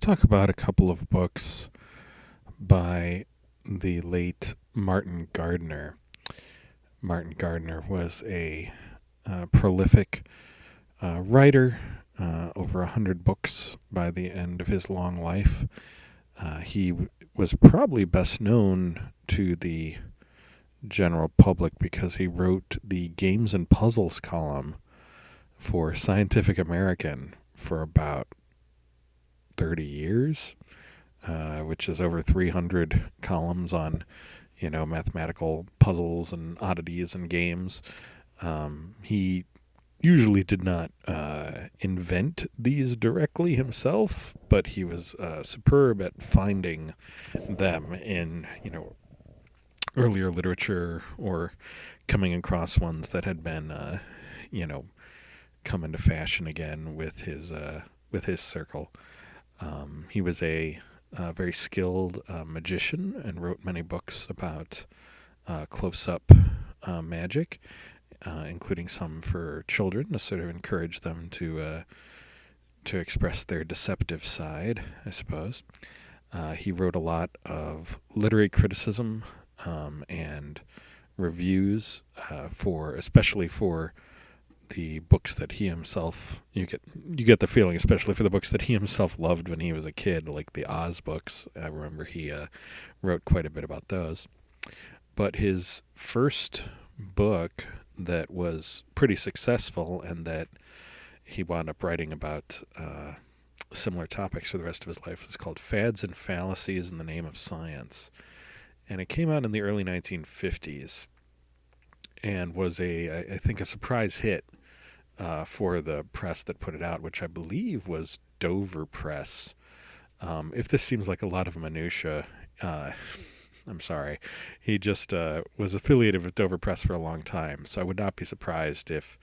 talk about a couple of books by the late Martin Gardner. Martin Gardner was a prolific writer, over 100 books by the end of his long life. He was probably best known to the general public because he wrote the Games and Puzzles column for Scientific American for about 30 years, which is over 300 columns on, mathematical puzzles and oddities and games. He usually did not invent these directly himself, but he was superb at finding them in, earlier literature or coming across ones that had been, come into fashion again with his circle. He was a very skilled magician and wrote many books about close-up magic, including some for children to sort of encourage them to express their deceptive side, I suppose. He wrote a lot of literary criticism and reviews especially for the books that he himself you get the feeling, especially for the books that he himself loved when he was a kid, like the Oz books. I remember he wrote quite a bit about those. But his first book that was pretty successful and that he wound up writing about similar topics for the rest of his life was called Fads and Fallacies in the Name of Science. And it came out in the early 1950s and was I think a surprise hit for the press that put it out, which I believe was Dover Press. If this seems like a lot of minutia, I'm sorry. He just was affiliated with Dover Press for a long time, so I would not be surprised if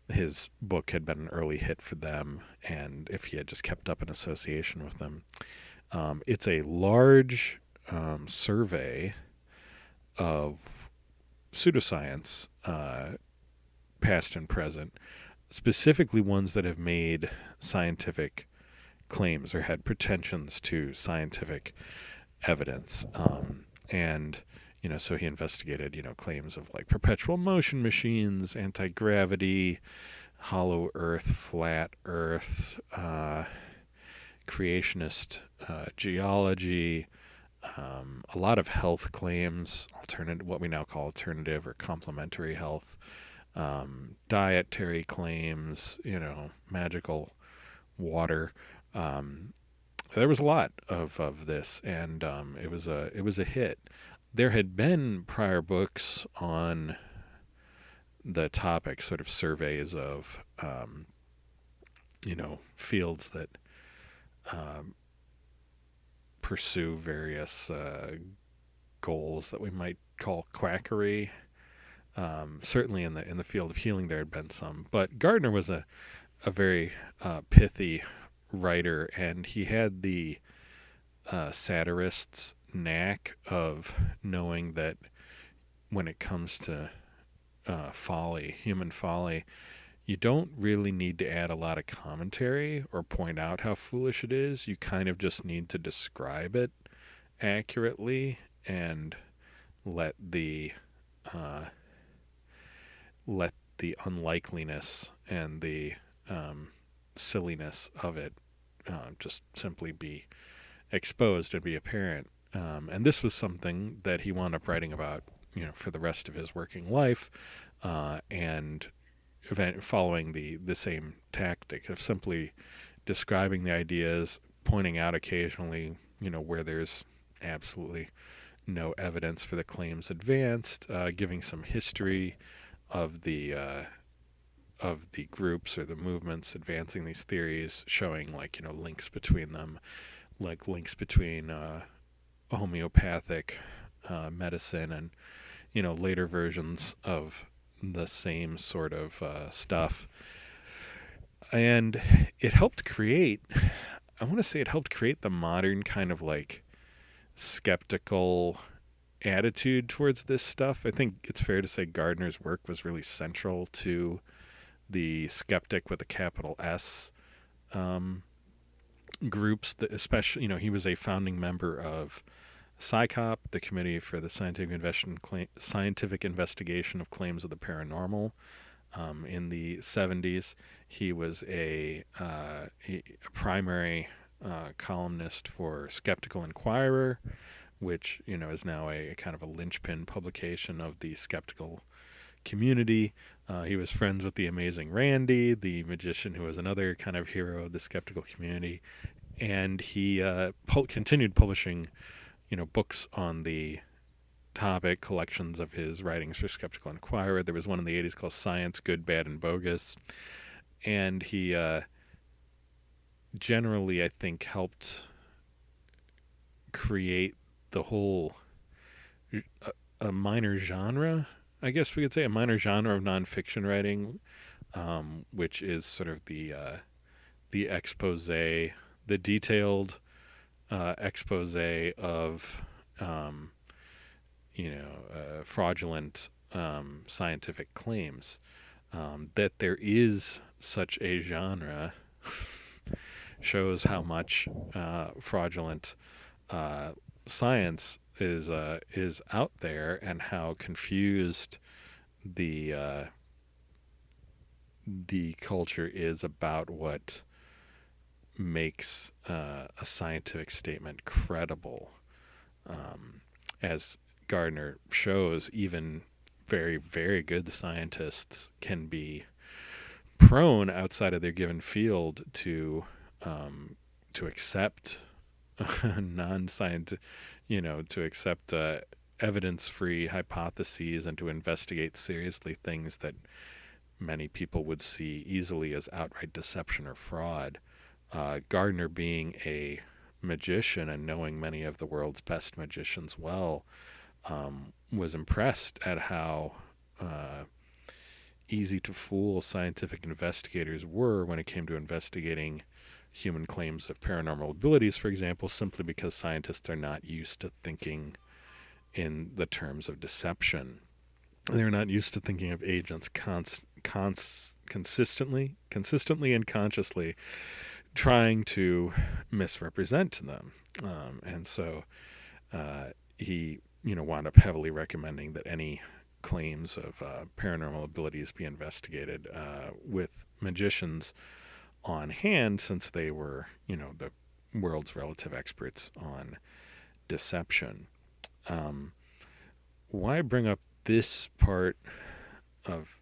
his book had been an early hit for them and if he had just kept up an association with them. It's a large survey of pseudoscience, past and present, specifically ones that have made scientific claims or had pretensions to scientific evidence. And, so he investigated, claims of like perpetual motion machines, anti-gravity, hollow earth, flat earth, creationist geology, a lot of health claims, what we now call alternative or complementary health, dietary claims, magical water. There was a lot of this, and it was a hit. There had been prior books on the topic, sort of surveys of fields that pursue various goals that we might call quackery. Certainly in the field of healing there had been some, but Gardner was a very pithy writer, and he had the satirist's knack of knowing that when it comes to human folly, you don't really need to add a lot of commentary or point out how foolish it is. You kind of just need to describe it accurately and let the unlikeliness and the silliness of it just simply be exposed and be apparent. And this was something that he wound up writing about, for the rest of his working life, and following the same tactic of simply describing the ideas, pointing out occasionally, where there's absolutely no evidence for the claims advanced, giving some history of the groups or the movements advancing these theories, showing links between them, like links between homeopathic medicine and later versions of the same sort of stuff. And it helped create the modern kind of like skeptical attitude towards this stuff. I think it's fair to say Gardner's work was really central to the skeptic with a capital S groups that, especially, he was a founding member of SciCop, the Committee for the Scientific Investigation of Claims of the Paranormal. In the 70s, he was a primary columnist for Skeptical Inquirer, which is now a kind of a linchpin publication of the skeptical community. He was friends with the amazing Randy, the magician, who was another kind of hero of the skeptical community, and he continued publishing books on the topic, collections of his writings for Skeptical Inquirer. There was one in the 80s called Science, Good, Bad, and Bogus. And he generally, I think, helped create the whole, a minor genre, I guess we could say, a minor genre of nonfiction writing, which is sort of the expose, the detailed expose of fraudulent scientific claims. That there is such a genre shows how much fraudulent science is out there, and how confused the culture is about what makes a scientific statement credible. As Gardner shows, even very, very good scientists can be prone, outside of their given field, to accept non-scientific, to accept evidence-free hypotheses, and to investigate seriously things that many people would see easily as outright deception or fraud. Gardner, being a magician and knowing many of the world's best magicians well, was impressed at how easy to fool scientific investigators were when it came to investigating human claims of paranormal abilities, for example, simply because scientists are not used to thinking in the terms of deception. They're not used to thinking of agents consistently and consciously trying to misrepresent them. And so he wound up heavily recommending that any claims of paranormal abilities be investigated with magicians on hand, since they were, the world's relative experts on deception. Why bring up this part of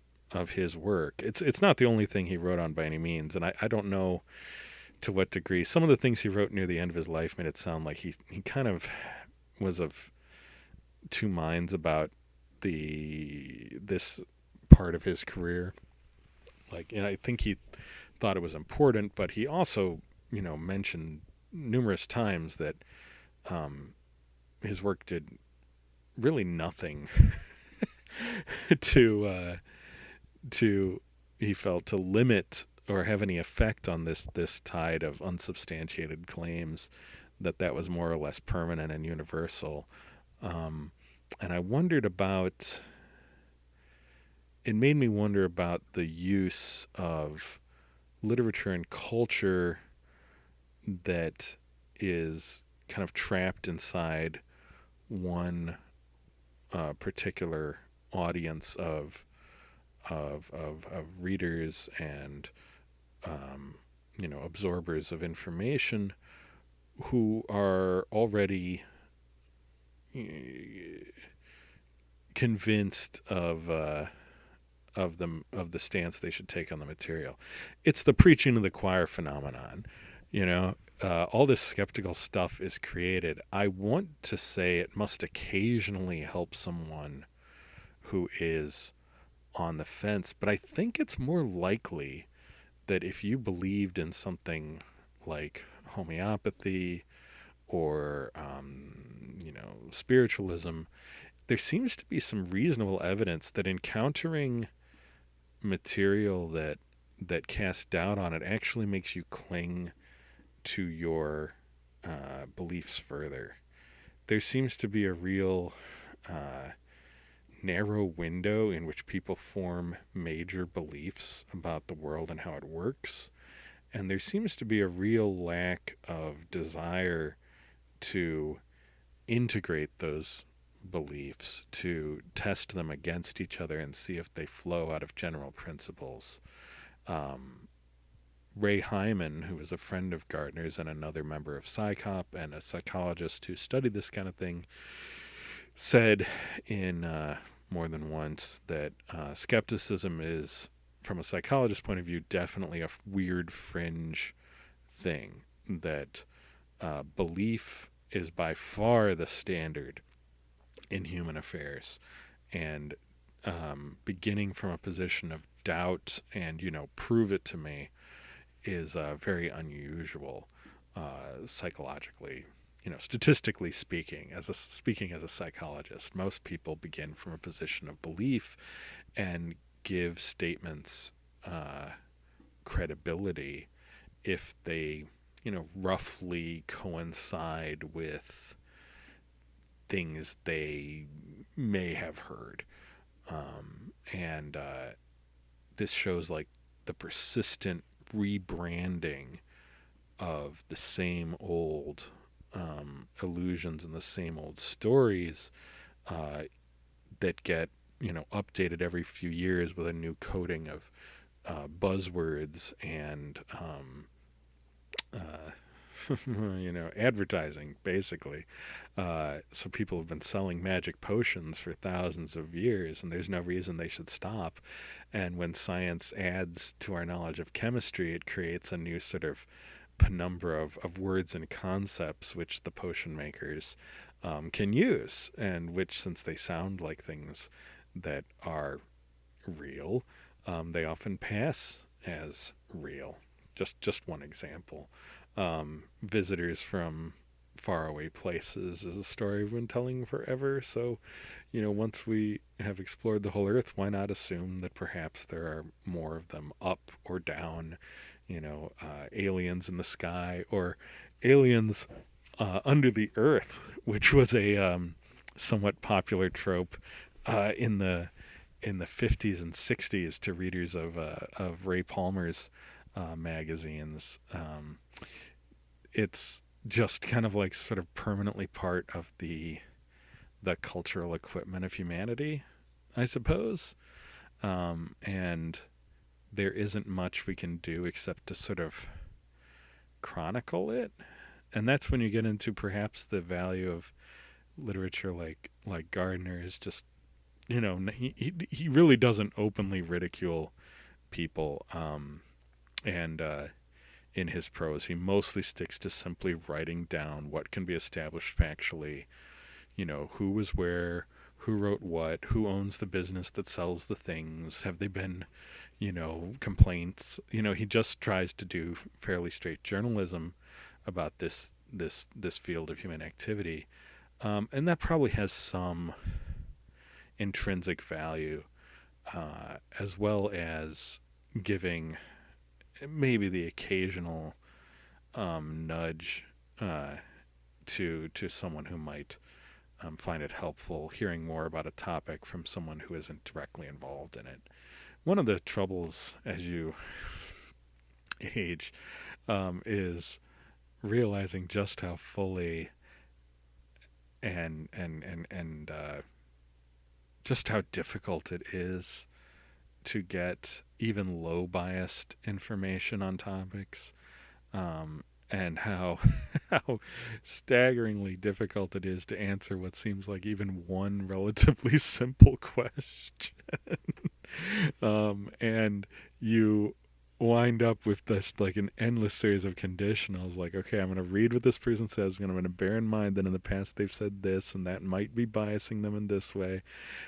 his work? It's not the only thing he wrote on by any means, and I don't know to what degree. Some of the things he wrote near the end of his life made it sound like he kind of was of two minds about this part of his career. And I think he thought it was important, but he also, mentioned numerous times that his work did really nothing to he felt, to limit or have any effect on this tide of unsubstantiated claims, that was more or less permanent and universal. And I wondered about, it made me wonder about the use of literature and culture that is kind of trapped inside one particular audience of readers and absorbers of information, who are already convinced of the stance they should take on the material. It's the preaching to the choir phenomenon. All this skeptical stuff is created. I want to say it must occasionally help someone who is on the fence, but I think it's more likely that if you believed in something like homeopathy or spiritualism, there seems to be some reasonable evidence that encountering material that casts doubt on it actually makes you cling to your beliefs further. There seems to be a real narrow window in which people form major beliefs about the world and how it works, And there seems to be a real lack of desire to integrate those beliefs, to test them against each other and see if they flow out of general principles. Um, Ray Hyman, who was a friend of Gardner's and another member of PsyCop and a psychologist who studied this kind of thing, said in more than once that skepticism is, from a psychologist's point of view, definitely a weird fringe thing. That belief is by far the standard in human affairs, and beginning from a position of doubt and, prove it to me, is very unusual psychologically. Statistically speaking, speaking as a psychologist, most people begin from a position of belief and give statements credibility if they, roughly coincide with things they may have heard. And this shows like the persistent rebranding of the same old illusions and the same old stories that get, updated every few years with a new coating of buzzwords and advertising, basically. So people have been selling magic potions for thousands of years, and there's no reason they should stop. And when science adds to our knowledge of chemistry, it creates a new sort of penumbra of words and concepts which the potion makers can use, and which, since they sound like things that are real, they often pass as real. Just one example. Visitors from faraway places is a story we've been telling forever. So, once we have explored the whole earth, why not assume that perhaps there are more of them up or down, aliens in the sky, or aliens under the earth, which was a somewhat popular trope in the 50s and 60s to readers of Ray Palmer's magazines. It's just kind of like sort of permanently part of the cultural equipment of humanity, I suppose. And there isn't much we can do except to sort of chronicle it. And that's when you get into perhaps the value of literature like Gardner is just, he really doesn't openly ridicule people. And in his prose, he mostly sticks to simply writing down what can be established factually, who was where, who wrote what, who owns the business that sells the things, have they been, complaints. He just tries to do fairly straight journalism about this field of human activity. And that probably has some intrinsic value, as well as giving maybe the occasional nudge to someone who might find it helpful hearing more about a topic from someone who isn't directly involved in it. One of the troubles as you age is realizing just how fully and just how difficult it is to get even low biased information on topics, and how how staggeringly difficult it is to answer what seems like even one relatively simple question. And you wind up with this like an endless series of conditionals. Like, okay, I'm going to read what this person says, and I'm going to bear in mind that in the past they've said this, and that might be biasing them in this way,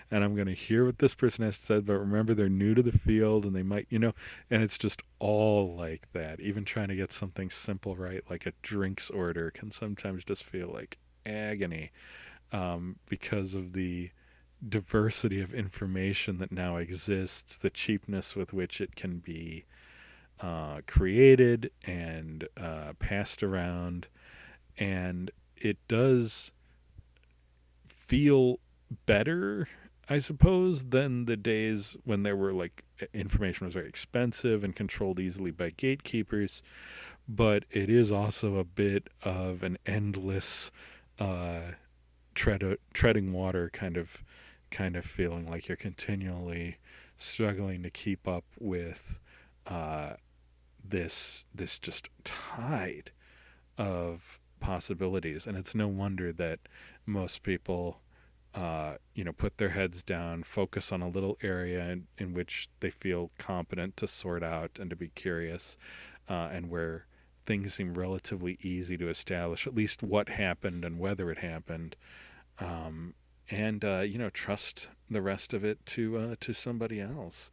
and I'm going to hear what this person has said, but remember they're new to the field, and they might, and it's just all like that. Even trying to get something simple right, like a drinks order, can sometimes just feel like agony, because of the diversity of information that now exists, the cheapness with which it can be created and passed around. And it does feel better, I suppose then the days when there were like information was very expensive and controlled easily by gatekeepers, but it is also a bit of an endless uh, treading water kind of feeling, like you're continually struggling to keep up with uh, this just tide of possibilities. And it's no wonder that most people put their heads down, focus on a little area in which they feel competent to sort out and to be curious, and where things seem relatively easy to establish, at least what happened and whether it happened, um, and trust the rest of it to somebody else.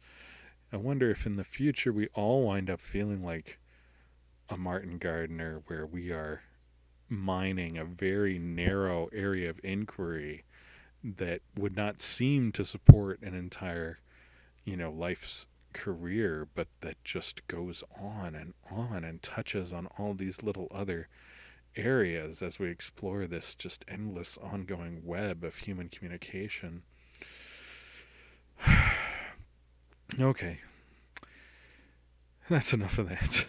I wonder if in the future we all wind up feeling like a Martin Gardner, where we are mining a very narrow area of inquiry that would not seem to support an entire, life's career, but that just goes on and touches on all these little other areas as we explore this just endless ongoing web of human communication. Okay, that's enough of that.